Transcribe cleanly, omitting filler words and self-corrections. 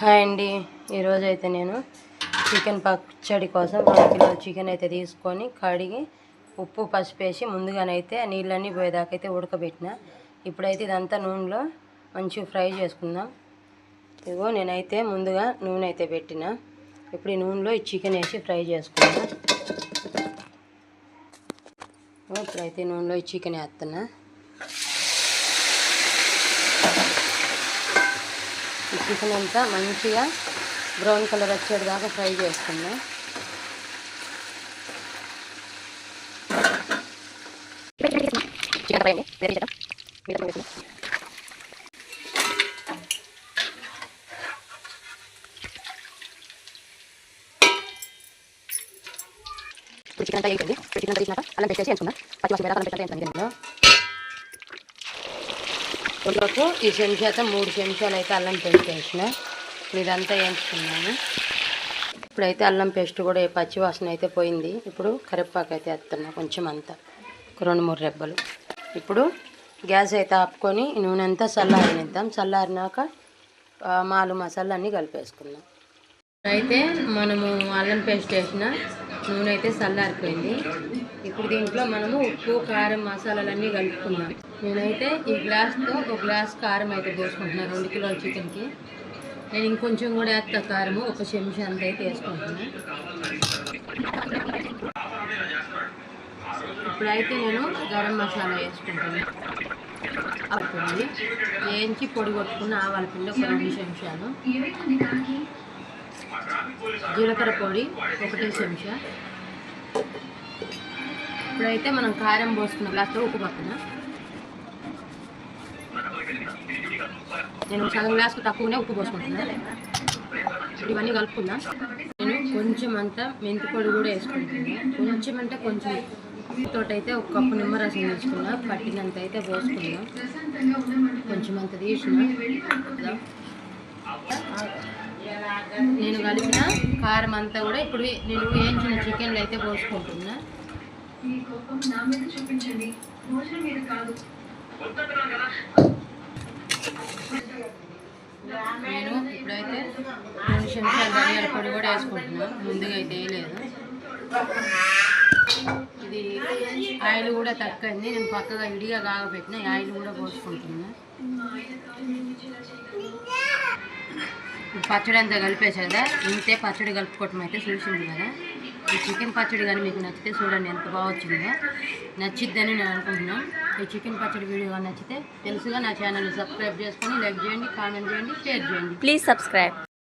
Hi అండి, ఈరోజు అయితే నేను చికెన్ పచ్చడి కోసం 2 కిలోల చికెన్ అయితే తీసుకొని కడిగి ఉప్పు పసుపు వేసి ముందుగానైతే నీళ్ళన్నీ పోయేదాకా అయితే ఉడకబెట్టిన. ఇప్పుడైతే ఇదంతా నూనెలో మంచిగా ఫ్రై చేసుకుందాం. ఇదిగో నేనైతే ముందుగా నూనె అయితే పెట్టిన. ఇప్పుడు ఈ నూనెలో ఈ చికెన్ వేసి ఫ్రై చేసుకుందాం. ఇప్పుడైతే నూనెలో ఈ చికెన్ వేస్తున్నా. ఈ చికెన్ అంతా మంచిగా బ్రౌన్ కలర్ వచ్చేదాకా ఫ్రై చేసుకున్నాం. చికెన్ ఫ్రై అండి, వేరే చేద్దాం. చికెన్ అంతా వేయండి. చికెన్ అంతా తీసినాక అల్లం పేస్ట్ వేసి వేసుకుందాం. పచ్చివాసన వేయాలి, అల్లం పేస్ట్ వేయించుకుందాం. ఇందులోకి ఈ చెంచాతో 3 చెంచాలు అయితే అల్లం పేస్ట్ వేసిన. ఇదంతా వేయించుకున్నాను. ఇప్పుడైతే అల్లం పేస్ట్ కూడా పచ్చివాసన అయితే పోయింది. ఇప్పుడు కరివేపాకు అయితే వేస్తున్నా కొంచెం అంతా, 2-3 రెబ్బలు. ఇప్పుడు గ్యాస్ అయితే ఆపుకొని నూనె అంతా చల్లారనిద్దాం. చల్లారినాక మాలు మసాలా అన్నీ కలిపేసుకుందాం. అయితే మనము అల్లం పేస్ట్ వేసిన నూనె అయితే చల్లారిపోయింది. ఇప్పుడు దీంట్లో మనము ఉప్పు కారం మసాలాలన్నీ కలుపుకుందాం. నేనైతే ఈ గ్లాస్తో 1 గ్లాస్ కారం అయితే పోసుకుంటున్నాను 2 కిలోల చికెన్కి. నేను ఇంకొంచెం కూడా వేస్తా కారము, 1 చెంచా అంత అయితే వేసుకుంటున్నాను. ఇప్పుడైతే నేను గరం మసాలా వేసుకుంటాను. అవుతుంది వేయించి పొడి కొట్టుకున్న ఆవాల పిండి 2 చెంచాలు, జీలకర్ర పొడి 1 చెంచా. ఇప్పుడైతే మనం కారం పోసుకున్న గ్లాస్తో ఉప్పు పక్కన నేను సగం గ్లాస్కు తక్కువనే ఉప్పు పోసుకుంటున్నాను. ఇవన్నీ కలుపుకుందాం. నేను కొంచెం అంతా మెంతి పొడి కూడా వేసుకుంటున్నాను. కొంచెం అంటే కొంచెం తోటైతే 1 కప్పు నిమ్మరసం తీసుకున్నా, పట్టినంత అయితే పోసుకుందాం. కొంచెం అంత తీసిన నేను కలిపిన కారం అంతా కూడా ఇప్పుడు నేను వేయించిన చికెన్లు అయితే పోసుకుంటున్నా. నేను ఇప్పుడైతే 2 చెంచాల ధనియాల పొడి కూడా వేసుకుంటున్నా. ముందుగా అయితే వేయలేదు. ఇది ఆయిల్ కూడా తక్కువైంది. నేను పక్కగా విడిగా కాగబెట్టిన ఆయిల్ కూడా పోసుకుంటున్నా. పచ్చడి అంతా కలిపేసా కదా, ఇంతే పచ్చడి కలుపుకోవటం అయితే చూసింది కదా. ఈ చికెన్ పచ్చడి కానీ మీకు నచ్చితే చూడండి ఎంత బాగా వచ్చిందో. నచ్చిద్దని నేను అనుకుంటున్నాను. ఈ చికెన్ పచ్చడి వీడియో కానీ నచ్చితే తెలుసుగా నా ఛానల్ని సబ్స్క్రైబ్ చేసుకొని లైక్ చేయండి, కామెంట్ చేయండి, షేర్ చేయండి. Please subscribe.